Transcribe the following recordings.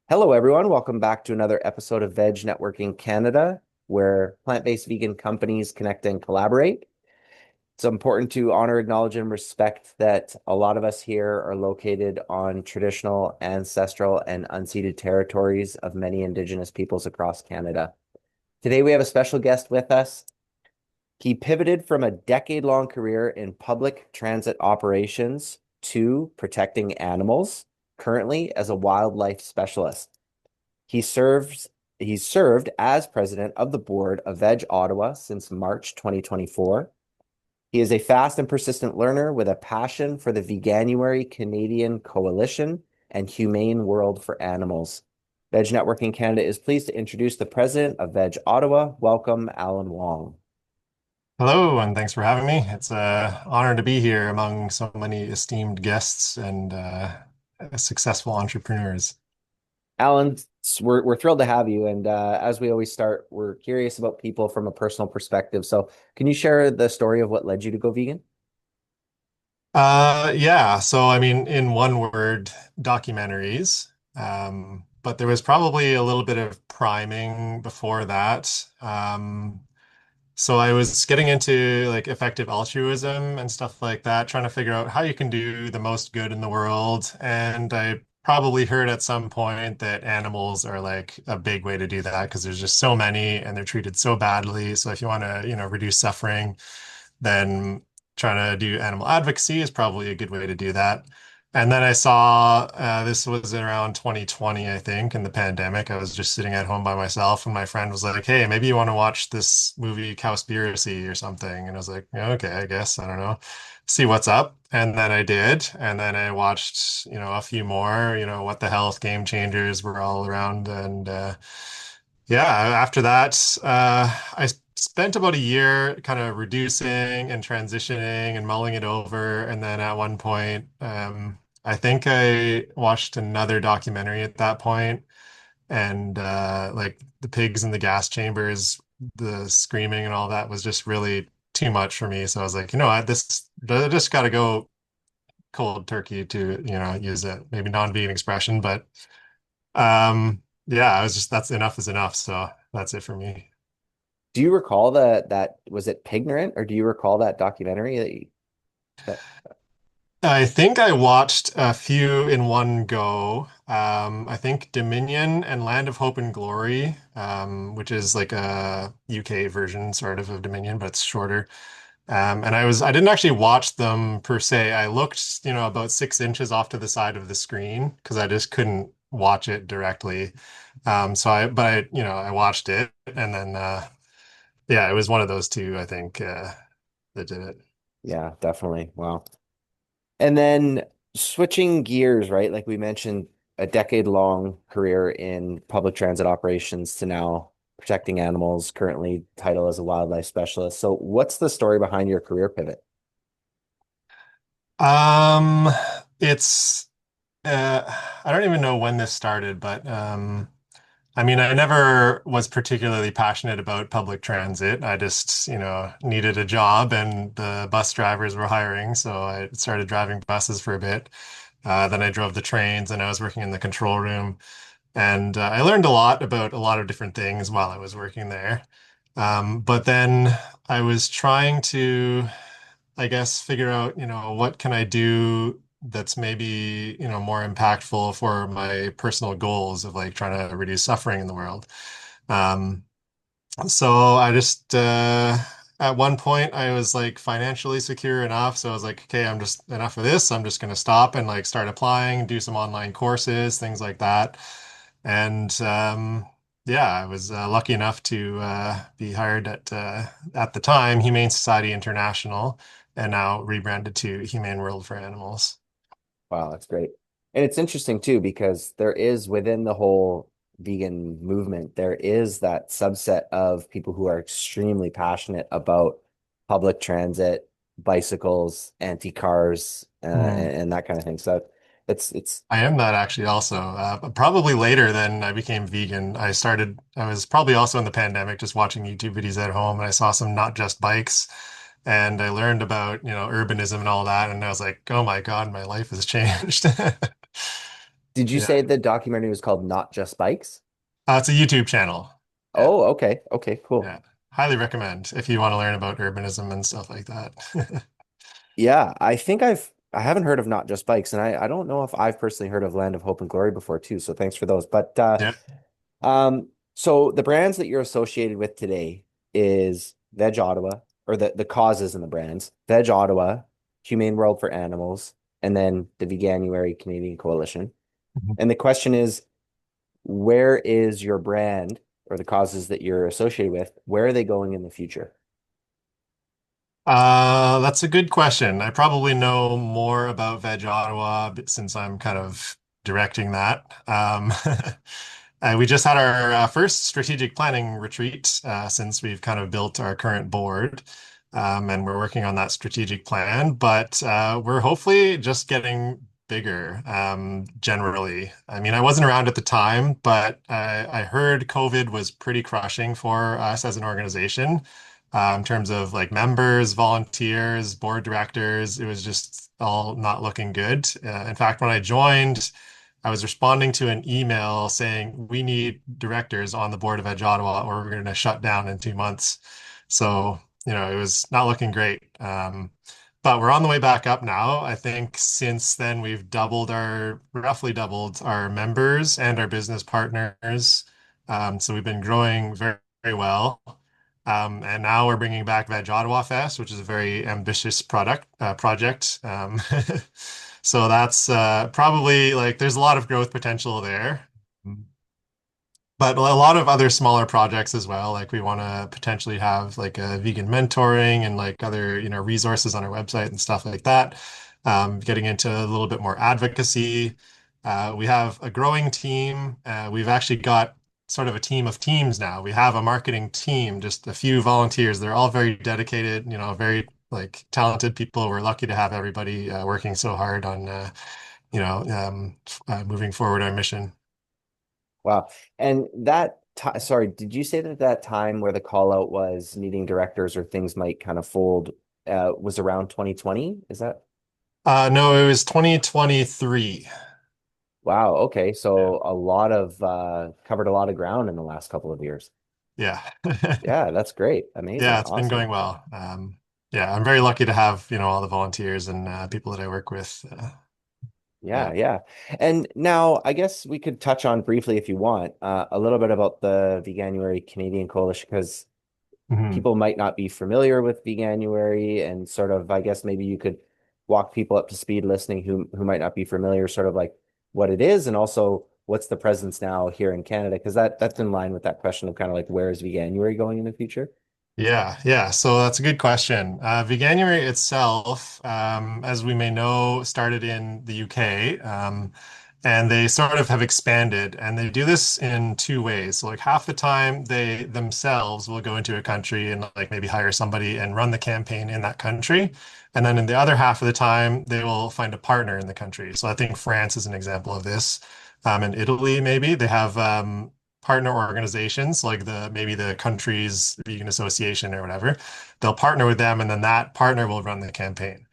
Hello, everyone. Welcome back to another episode of Veg Networking Canada, where plant-based vegan companies connect and collaborate. It's important to honor, acknowledge, and respect that a lot of us here are located on traditional, ancestral, and unceded territories of many Indigenous peoples across Canada. Today, we have a special guest with us. He pivoted from a decade-long career in public transit operations to protecting animals, currently as a wildlife specialist. He serves he's served as president of the board of VegOttawa since March 2024. He is a fast and persistent learner with a passion for the Veganuary Canadian Coalition and Humane World for Animals. Veg Networking Canada is pleased to introduce the president of VegOttawa. Welcome, Alan Wong. Hello, and thanks for having me. It's an honor to be here among so many esteemed guests and successful entrepreneurs. Alan, we're thrilled to have you. And as we always start, we're curious about people from a personal perspective. So, can you share the story of what led you to go vegan? Yeah, so I mean, in one word, documentaries. But there was probably a little bit of priming before that. So I was getting into like effective altruism and stuff like that, trying to figure out how you can do the most good in the world. And I probably heard at some point that animals are like a big way to do that because there's just so many and they're treated so badly. So if you want to, reduce suffering, then trying to do animal advocacy is probably a good way to do that. And then I saw this was around 2020, I think, in the pandemic. I was just sitting at home by myself, and my friend was like, "Hey, maybe you want to watch this movie, Cowspiracy or something." And I was like, "Yeah, okay, I guess. I don't know. See what's up." And then I did. And then I watched, a few more, What the Health, Game Changers were all around. And yeah, after that, I spent about a year kind of reducing and transitioning and mulling it over. And then at one point, I think I watched another documentary at that point, and like the pigs in the gas chambers, the screaming and all that was just really too much for me. So I was like, I just got to go cold turkey to, use a maybe non-vegan expression, but yeah, I was just that's enough is enough. So that's it for me. Do you recall that was it Pignorant, or do you recall that documentary that I think I watched a few in one go. I think Dominion and Land of Hope and Glory, which is like a UK version sort of Dominion, but it's shorter. And I didn't actually watch them per se. I looked, about 6 inches off to the side of the screen because I just couldn't watch it directly. But I watched it, and then yeah, it was one of those two, I think, that did it. yeah, definitely. Wow. And then switching gears, right? Like we mentioned, a decade-long career in public transit operations to now protecting animals, currently title as a wildlife specialist. So what's the story behind your career pivot? Um, it's I don't even know when this started, but I mean, I never was particularly passionate about public transit. I just, needed a job and the bus drivers were hiring, so I started driving buses for a bit. Then I drove the trains and I was working in the control room. And I learned a lot about a lot of different things while I was working there. But then I was trying to, I guess, figure out, what can I do that's maybe, more impactful for my personal goals of like trying to reduce suffering in the world. Um, so I just, at one point, I was like financially secure enough. So I was like, okay, I'm just enough of this. I'm just going to stop and like start applying, do some online courses, things like that. And yeah, I was lucky enough to be hired at the time, Humane Society International, and now rebranded to Humane World for Animals. Wow, that's great. And it's interesting too, because there is within the whole vegan movement, there is that subset of people who are extremely passionate about public transit, bicycles, anti-cars, Hmm. and that kind of thing. So it's I am that actually also. Probably later than I became vegan. I was probably also in the pandemic just watching YouTube videos at home and I saw some not just bikes and I learned about, urbanism and all that. And I was like, oh my God, my life has changed. Did you Yeah. say the documentary was called Not Just Bikes? It's a YouTube channel. Yeah. Oh, okay. Okay, cool. Yeah. Highly recommend if you want to learn about urbanism and stuff like that. Yeah, I haven't heard of Not Just Bikes, and I don't know if I've personally heard of Land of Hope and Glory before too. So thanks for those. But Yeah. so the brands that you're associated with today is VegOttawa, or the causes in the brands, VegOttawa, Humane World for Animals, and then the Veganuary Canadian Coalition. Mhm. And the question is, where is your brand or the causes that you're associated with? Where are they going in the future? That's a good question. I probably know more about Veg Ottawa since I'm kind of directing that. We just had our first strategic planning retreat since we've kind of built our current board, and we're working on that strategic plan. But we're hopefully just getting bigger generally. I mean, I wasn't around at the time, but I heard COVID was pretty crushing for us as an organization in terms of like members, volunteers, board directors. It was just all not looking good. In fact, when I joined, I was responding to an email saying we need directors on the board of Edge Ottawa or we're going to shut down in 2 months. So, it was not looking great. But we're on the way back up now. I think since then we've roughly doubled our members and our business partners. So we've been growing very, very well. And now we're bringing back Veg Ottawa Fest, which is a very ambitious project. So that's probably like there's a lot of growth potential there. But a lot of other smaller projects as well. Like we want to potentially have like a vegan mentoring and like other, resources on our website and stuff like that. Getting into a little bit more advocacy. We have a growing team. We've actually got sort of a team of teams now. We have a marketing team, just a few volunteers. They're all very dedicated, very like talented people. We're lucky to have everybody working so hard on, moving forward our mission. Wow. And sorry, did you say that that time where the call out was needing directors or things might kind of fold was around 2020? Is that? No, it was 2023. Wow. Okay. Yeah. So a lot of covered a lot of ground in the last couple of years. Yeah. Yeah, that's great. Amazing. Yeah, it's been Awesome. going well. Yeah, I'm very lucky to have, all the volunteers and people that I work with. Yeah, Yeah. yeah. And now I guess we could touch on briefly, if you want, a little bit about the Veganuary Canadian Coalition, because Mhm. people might not be familiar with Veganuary and sort of, I guess maybe you could walk people up to speed listening who might not be familiar, sort of like what it is and also what's the presence now here in Canada, because that's in line with that question of kind of like where is Veganuary going in the future? Yeah, yeah. So that's a good question. Veganuary itself, as we may know, started in the UK, and they sort of have expanded, and they do this in two ways. So, like half the time, they themselves will go into a country and like maybe hire somebody and run the campaign in that country, and then in the other half of the time, they will find a partner in the country. So I think France is an example of this. And Italy, maybe they have partner organizations like maybe the country's vegan association or whatever. They'll partner with them, and then that partner will run the campaign.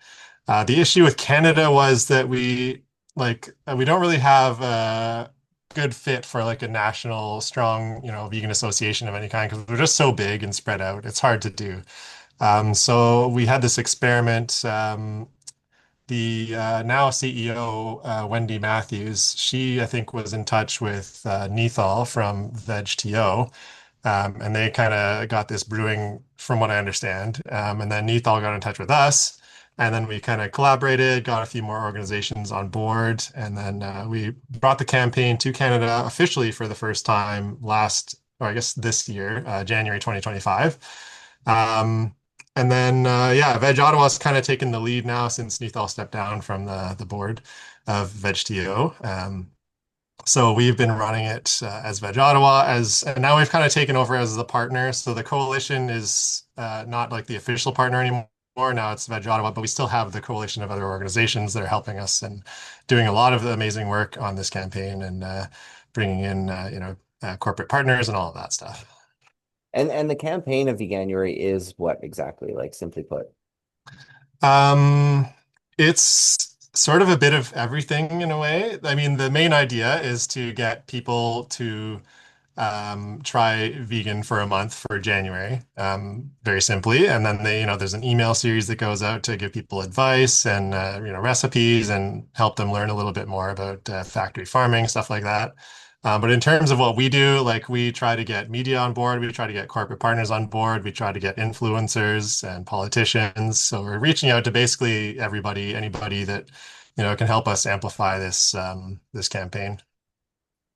The issue with Canada was that we don't really have a good fit for like a national strong vegan association of any kind because we're just so big and spread out. It's hard to do. So we had this experiment. The now CEO, Wendy Matthews, she, I think, was in touch with Nethal from VegTO, and they kind of got this brewing from what I understand. And then Nethal got in touch with us, and then we kind of collaborated, got a few more organizations on board, and then we brought the campaign to Canada officially for the first time or I guess this year, January 2025. Um, and then, yeah, Veg Ottawa's kind of taken the lead now since Nethal stepped down from the board of VegTO. So we've been running it as Veg Ottawa, and now we've kind of taken over as the partner. So the coalition is not like the official partner anymore. Now it's Veg Ottawa, but we still have the coalition of other organizations that are helping us and doing a lot of amazing work on this campaign and bringing in, corporate partners and all of that stuff. And the campaign of Veganuary is what exactly, like simply put? Um, it's sort of a bit of everything in a way. I mean, the main idea is to get people to try vegan for a month for January, very simply. And then there's an email series that goes out to give people advice and, recipes and help them learn a little bit more about factory farming, stuff like that. But in terms of what we do, like we try to get media on board, we try to get corporate partners on board, we try to get influencers and politicians. So we're reaching out to basically everybody, anybody that, can help us amplify this campaign.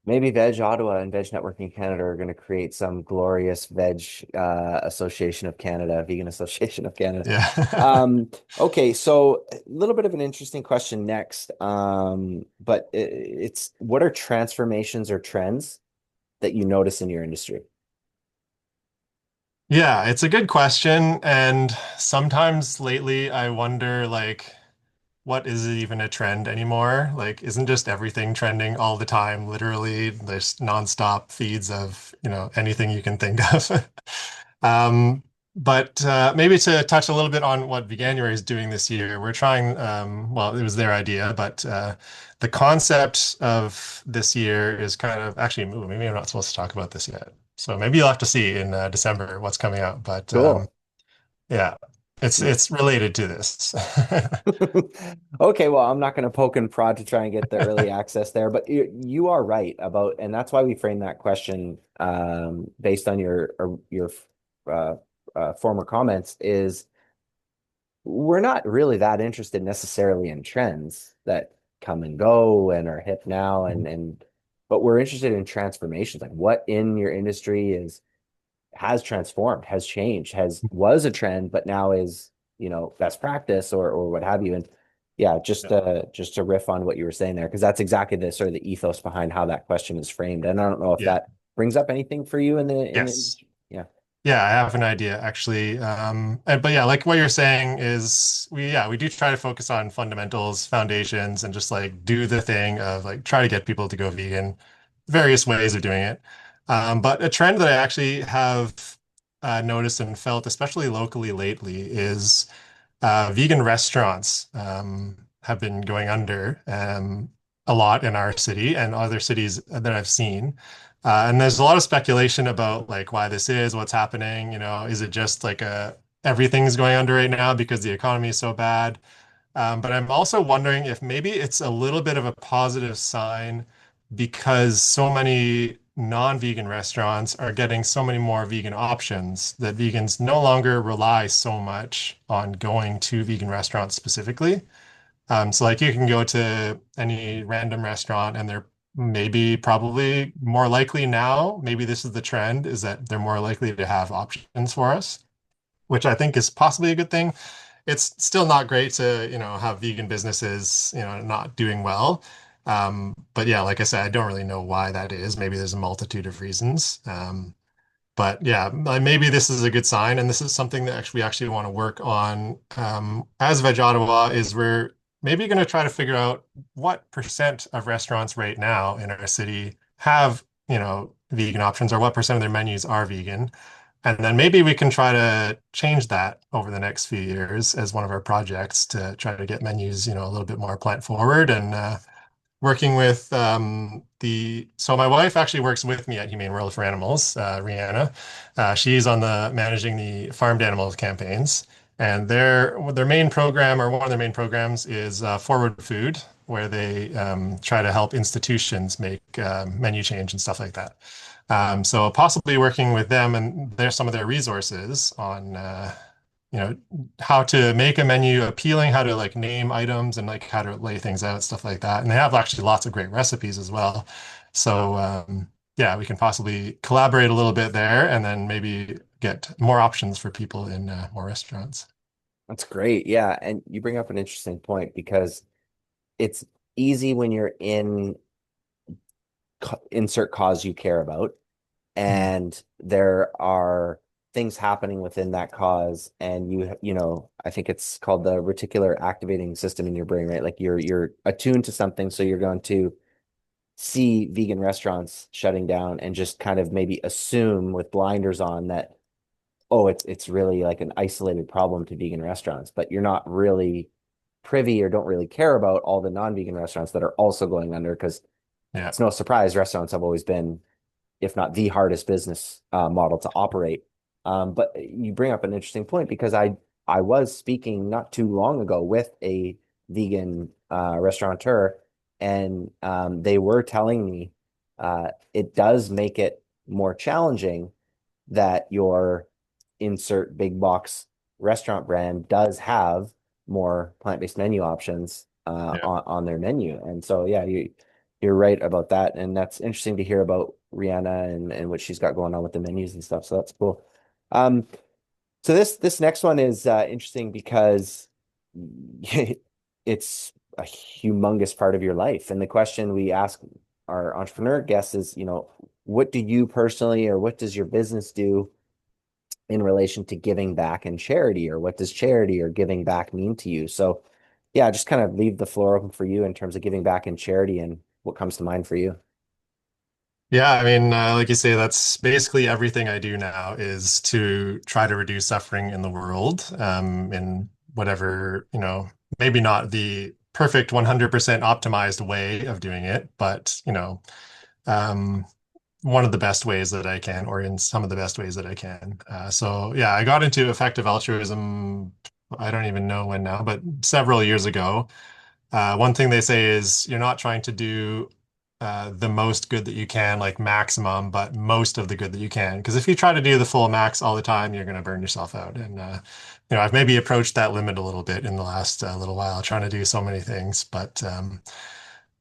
Maybe VegOttawa and Veg Networking Canada are going to create some glorious Veg Association of Canada, Vegan Association of Canada. Yeah. Okay, so a little bit of an interesting question next. But it's what are transformations or trends that you notice in your industry? Yeah, it's a good question. And sometimes lately I wonder, like, what is it even a trend anymore? Like, isn't just everything trending all the time? Literally, there's nonstop feeds of, anything you can think of. Um, but maybe to touch a little bit on what Veganuary is doing this year, we're trying, well, it was their idea, but the concept of this year is kind of actually, ooh, maybe I'm not supposed to talk about this yet. So maybe you'll have to see in December what's coming out. But Cool. yeah, it's related to this. Okay, well, I'm not going to poke and prod to try and get the early access there, but you are right about, and that's why we framed that question based on your uh, former comments. Is we're not really that interested necessarily in trends that come and go and are hip now, but we're interested in transformations, like what in your industry has transformed, has changed, has was a trend, but now is, best practice or what have you. And yeah, just to riff on what you were saying there, because that's exactly the sort of the ethos behind how that question is framed. And I don't know if Yeah. that brings up anything for you in the Yes. industry. Yeah, Yeah, I have an idea actually. But yeah, like what you're saying is we do try to focus on fundamentals, foundations, and just like do the thing of like try to get people to go vegan, various ways of doing it. But a trend that I actually have noticed and felt, especially locally lately, is vegan restaurants have been going under a lot in our city and other cities that I've seen. And there's a lot of speculation about like why this is, what's happening. Is it just like everything's going under right now because the economy is so bad? But I'm also wondering if maybe it's a little bit of a positive sign because so many non-vegan restaurants are getting so many more vegan options that vegans no longer rely so much on going to vegan restaurants specifically. So like you can go to any random restaurant and they're maybe probably more likely now, maybe this is the trend, is that they're more likely to have options for us, which I think is possibly a good thing. It's still not great to, have vegan businesses, not doing well. But yeah, like I said, I don't really know why that is. Maybe there's a multitude of reasons. But yeah, maybe this is a good sign, and this is something that we actually want to work on as Veg Ottawa. Is we're maybe going to try to figure out what percent of restaurants right now in our city have vegan options, or what percent of their menus are vegan, and then maybe we can try to change that over the next few years as one of our projects to try to get menus a little bit more plant forward and working with so my wife actually works with me at Humane World for Animals, Rihanna. She's on the managing the farmed animals campaigns, and their main program, or one of their main programs, is Forward Food, where they try to help institutions make menu change and stuff like that. So possibly working with them and there's some of their resources on you know, how to make a menu appealing, how to like name items and like how to lay things out, stuff like that. And they have actually lots of great recipes as well. So yeah, we can possibly collaborate a little bit there and then maybe get more options for people in more restaurants. that's great. Yeah, and you bring up an interesting point because it's easy when you're in insert cause you care about, Mm. and there are things happening within that cause, and I think it's called the reticular activating system in your brain, right? Like you're attuned to something, so you're going to see vegan restaurants shutting down and just kind of maybe assume with blinders on that, oh, it's really like an isolated problem to vegan restaurants, but you're not really privy or don't really care about all the non-vegan restaurants that are also going under, because Yeah. it's no surprise restaurants have always been, if not the hardest business model to operate. But you bring up an interesting point, because I was speaking not too long ago with a vegan restaurateur, and they were telling me it does make it more challenging that your insert big box restaurant brand does have more plant-based menu options Yeah. on their menu. And so, yeah, you're right about that. And that's interesting to hear about Rihanna and what she's got going on with the menus and stuff. So that's cool. Um, so this next one is interesting because it's a humongous part of your life. And the question we ask our entrepreneur guests is, what do you personally, or what does your business do in relation to giving back and charity, or what does charity or giving back mean to you? So, yeah, just kind of leave the floor open for you in terms of giving back and charity and what comes to mind for you. Yeah, I mean, like you say, that's basically everything I do now is to try to reduce suffering in the world, in whatever, maybe not the perfect 100% optimized way of doing it, but, um, one of the best ways that I can, or in some of the best ways that I can. So yeah, I got into effective altruism. I don't even know when now, but several years ago. One thing they say is you're not trying to do the most good that you can, like maximum, but most of the good that you can. Because if you try to do the full max all the time, you're going to burn yourself out. And I've maybe approached that limit a little bit in the last little while, trying to do so many things. But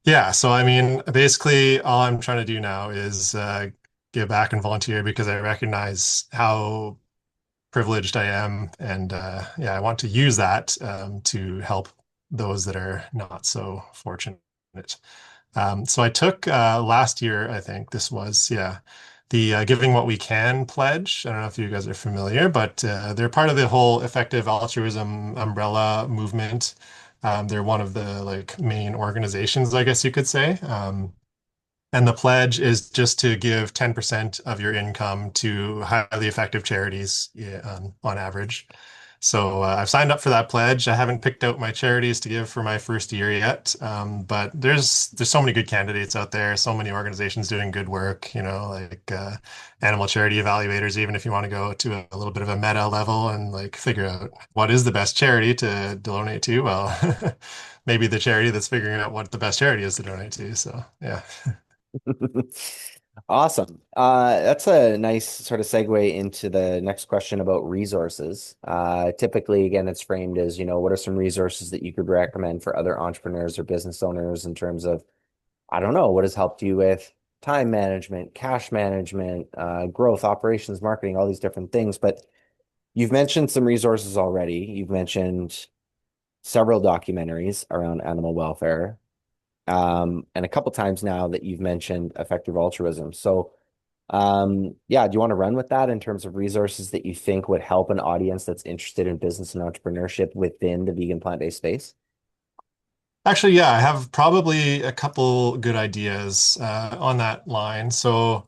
yeah, so I mean, basically, all I'm trying to do now is give back and volunteer because I recognize how privileged I am, and yeah, I want to use that to help those that are not so fortunate. So I took last year, I think this was, yeah, the Giving What We Can pledge. I don't know if you guys are familiar, but they're part of the whole effective altruism umbrella movement. They're one of the like main organizations, I guess you could say. And the pledge is just to give 10% of your income to highly effective charities, yeah, on average. So I've signed up for that pledge. I haven't picked out my charities to give for my first year yet, but there's so many good candidates out there, so many organizations doing good work, like animal charity evaluators. Even if you want to go to a little bit of a meta level and like figure out what is the best charity to donate to, well, maybe the charity that's figuring out what the best charity is to donate to. So yeah. Awesome. That's a nice sort of segue into the next question about resources. Typically, again, it's framed as, what are some resources that you could recommend for other entrepreneurs or business owners in terms of, I don't know, what has helped you with time management, cash management, growth, operations, marketing, all these different things. But you've mentioned some resources already. You've mentioned several documentaries around animal welfare. And a couple times now that you've mentioned effective altruism. So, yeah, do you want to run with that in terms of resources that you think would help an audience that's interested in business and entrepreneurship within the vegan plant-based space? Actually, yeah, I have probably a couple good ideas on that line. So,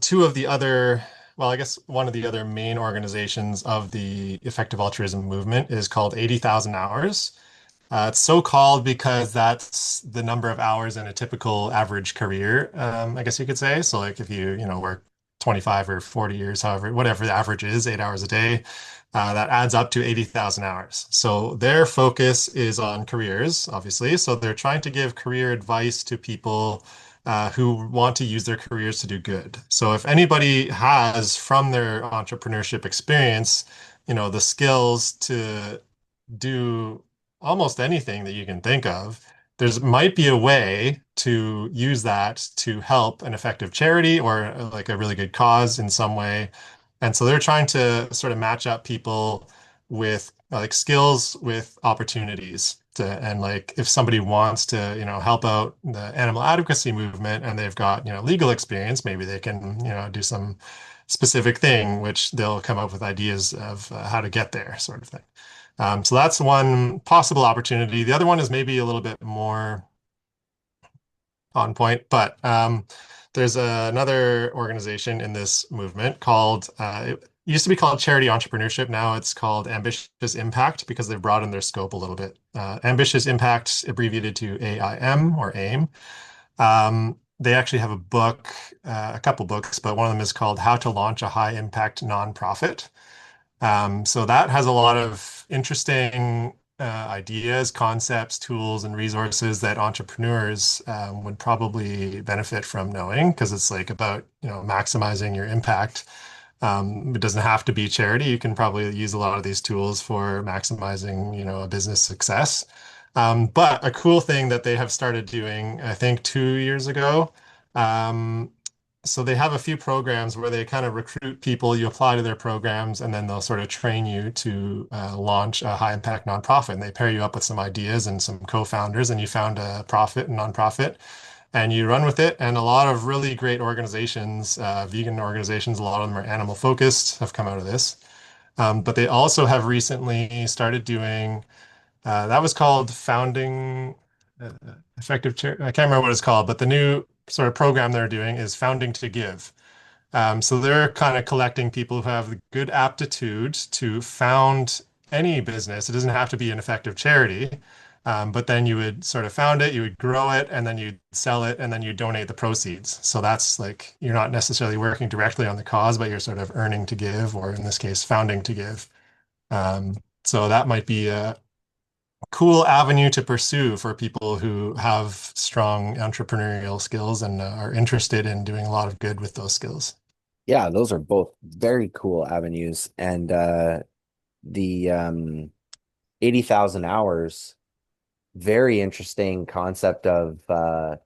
two of the other, well, I guess one of the other main organizations of the effective altruism movement is called 80,000 Hours. It's so called because that's the number of hours in a typical average career, I guess you could say. So, like if you work 25 or 40 years, however, whatever the average is, 8 hours a day, that adds up to 80,000 hours. So their focus is on careers, obviously. So they're trying to give career advice to people who want to use their careers to do good. So if anybody has from their entrepreneurship experience, the skills to do almost anything that you can think of, there's might be a way to use that to help an effective charity or like a really good cause in some way. And so they're trying to sort of match up people with like skills with opportunities to, and like if somebody wants to, help out the animal advocacy movement and they've got, legal experience, maybe they can, do some specific thing, which they'll come up with ideas of how to get there, sort of thing. So that's one possible opportunity. The other one is maybe a little bit more on point, but there's another organization in this movement called used to be called charity entrepreneurship. Now it's called ambitious impact because they've broadened their scope a little bit. Ambitious impact, abbreviated to AIM or AIM. They actually have a book, a couple books, but one of them is called How to Launch a High Impact Nonprofit. So that has a lot of interesting ideas, concepts, tools, and resources that entrepreneurs would probably benefit from knowing because it's like about, maximizing your impact. It doesn't have to be charity. You can probably use a lot of these tools for maximizing, a business success. But a cool thing that they have started doing, I think 2 years ago, um, so they have a few programs where they kind of recruit people, you apply to their programs, and then they'll sort of train you to launch a high impact nonprofit. And they pair you up with some ideas and some co-founders, and you found a profit, a nonprofit, and you run with it. And a lot of really great organizations, vegan organizations, a lot of them are animal focused, have come out of this. But they also have recently started doing that was called Founding Effective Chair. I can't remember what it's called, but the new sort of program they're doing is Founding to Give. So they're kind of collecting people who have the good aptitude to found any business. It doesn't have to be an effective charity, but then you would sort of found it, you would grow it, and then you'd sell it, and then you donate the proceeds. So that's like you're not necessarily working directly on the cause, but you're sort of earning to give, or in this case, founding to give. So that might be a cool avenue to pursue for people who have strong entrepreneurial skills and are interested in doing a lot of good with those skills. Yeah, those are both very cool avenues. And the 80,000 hours, very interesting concept of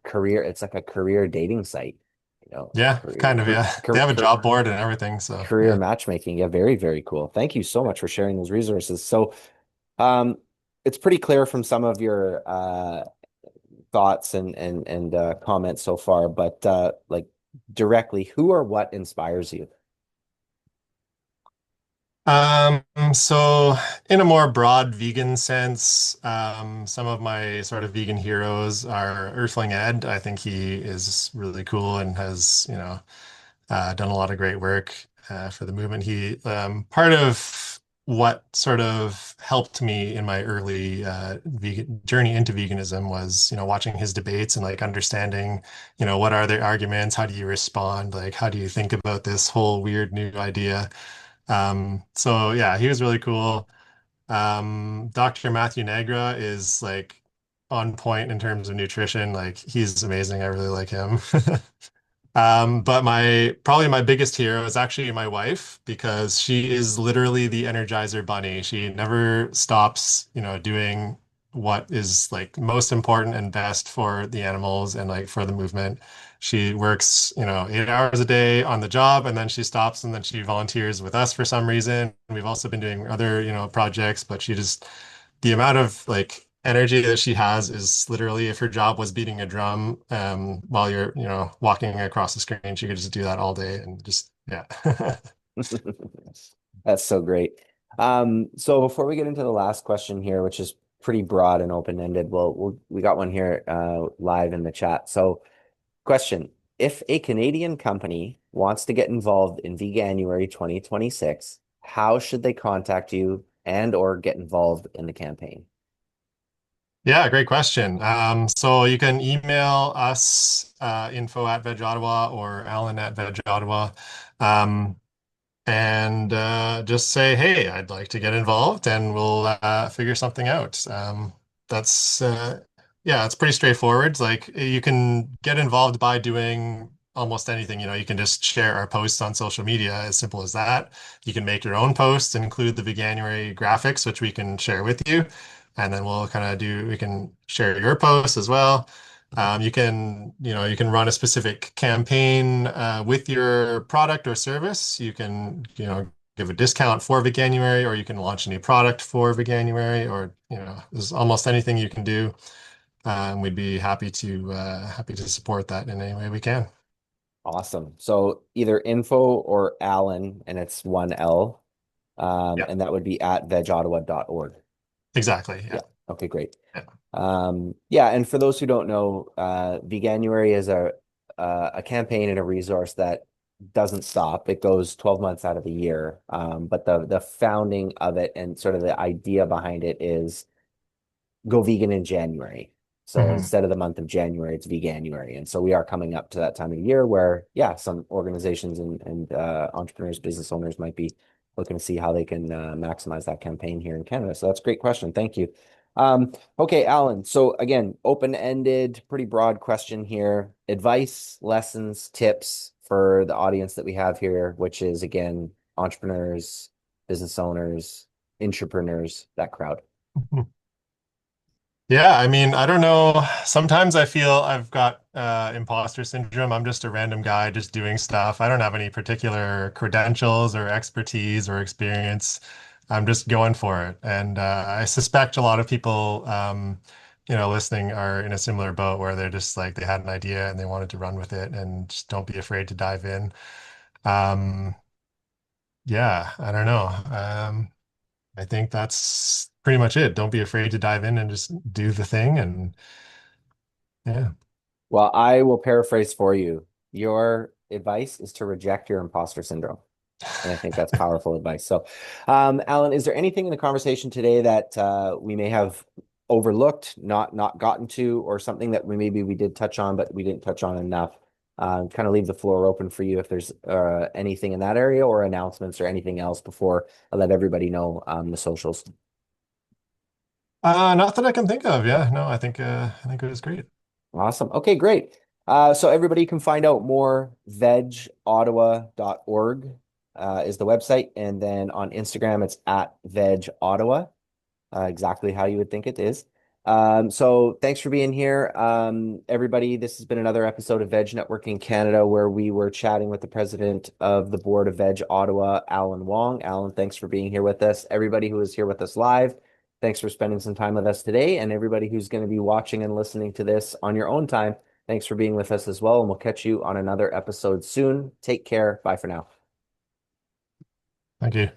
career. It's like a career dating site, Yeah, kind of, yeah. They have a job board and everything, so career yeah. matchmaking. Yeah, very, very cool. Thank you so much for sharing those resources. So, um, it's pretty clear from some of your thoughts and comments so far, but like directly, who or what inspires you? So in a more broad vegan sense, some of my sort of vegan heroes are Earthling Ed. I think he is really cool and has, done a lot of great work for the movement. He part of what sort of helped me in my early vegan journey into veganism was, watching his debates and like understanding, what are the arguments, how do you respond, like how do you think about this whole weird new idea. So yeah, he was really cool. Dr. Matthew Nagra is like on point in terms of nutrition. Like he's amazing. I really like him. But probably my biggest hero is actually my wife because she is literally the Energizer Bunny. She never stops, doing what is like most important and best for the animals and like for the movement. She works, 8 hours a day on the job and then she stops and then she volunteers with us for some reason. We've also been doing other, projects, but she just the amount of like energy that she has is literally if her job was beating a drum while you're, walking across the screen, she could just do that all day and just yeah. That's so great. So before we get into the last question here, which is pretty broad and open-ended, we got one here live in the chat. So, question: if a Canadian company wants to get involved in Veganuary 2026, how should they contact you and or get involved in the campaign? Yeah, great question. So you can email us info@VegOttawa or Alan@VegOttawa. Um, and just say, hey, I'd like to get involved and we'll figure something out. That's yeah, it's pretty straightforward. It's like you can get involved by doing almost anything. You can just share our posts on social media, as simple as that. You can make your own posts and include the Veganuary graphics, which we can share with you. And then we'll kind of we can share your posts as well. You can run a specific campaign with your product or service. You can, give a discount for Veganuary, or you can launch a new product for Veganuary, or, there's almost anything you can do. And we'd be happy to support that in any way we can. Awesome. So either info or Alan, and it's one L, Yeah, and that would be at vegottawa.org. exactly. Yeah. Yeah. Okay, great. Yeah. Yeah, and for those who don't know, Veganuary is a campaign and a resource that doesn't stop. It goes 12 months out of the year. But the founding of it and sort of the idea behind it is go vegan in January. So Hmm. instead of the month of January, it's Veganuary. And so we are coming up to that time of year where, yeah, some organizations and entrepreneurs, business owners might be looking to see how they can maximize that campaign here in Canada. So that's a great question. Thank you. Okay, Alan. So again, open-ended, pretty broad question here. Advice, lessons, tips for the audience that we have here, which is again, entrepreneurs, business owners, intrapreneurs, that crowd. Yeah, I mean, I don't know. Sometimes I feel I've got imposter syndrome. I'm just a random guy just doing stuff. I don't have any particular credentials or expertise or experience. I'm just going for it. And I suspect a lot of people, listening are in a similar boat where they're just like they had an idea and they wanted to run with it and just don't be afraid to dive in. Um, yeah, I don't know. I think that's pretty much it. Don't be afraid to dive in and just do the thing. And yeah. Well, I will paraphrase for you. Your advice is to reject your imposter syndrome. And I think that's powerful advice. So, Alan, is there anything in the conversation today that we may have overlooked, not gotten to, or something that we did touch on, but we didn't touch on enough? Kind of leave the floor open for you if there's anything in that area or announcements or anything else before I let everybody know the socials. Not that I can think of. Yeah, no, I think it was great. Awesome. Okay, great. So everybody can find out more. VegOttawa.org is the website. And then on Instagram, it's at VegOttawa, exactly how you would think it is. So thanks for being here. Everybody, this has been another episode of Veg Networking Canada, where we were chatting with the president of the board of Veg Ottawa, Alan Wong. Alan, thanks for being here with us. Everybody who is here with us live, thanks for spending some time with us today. And everybody who's going to be watching and listening to this on your own time, thanks for being with us as well. And we'll catch you on another episode soon. Take care. Bye for now. Thank you.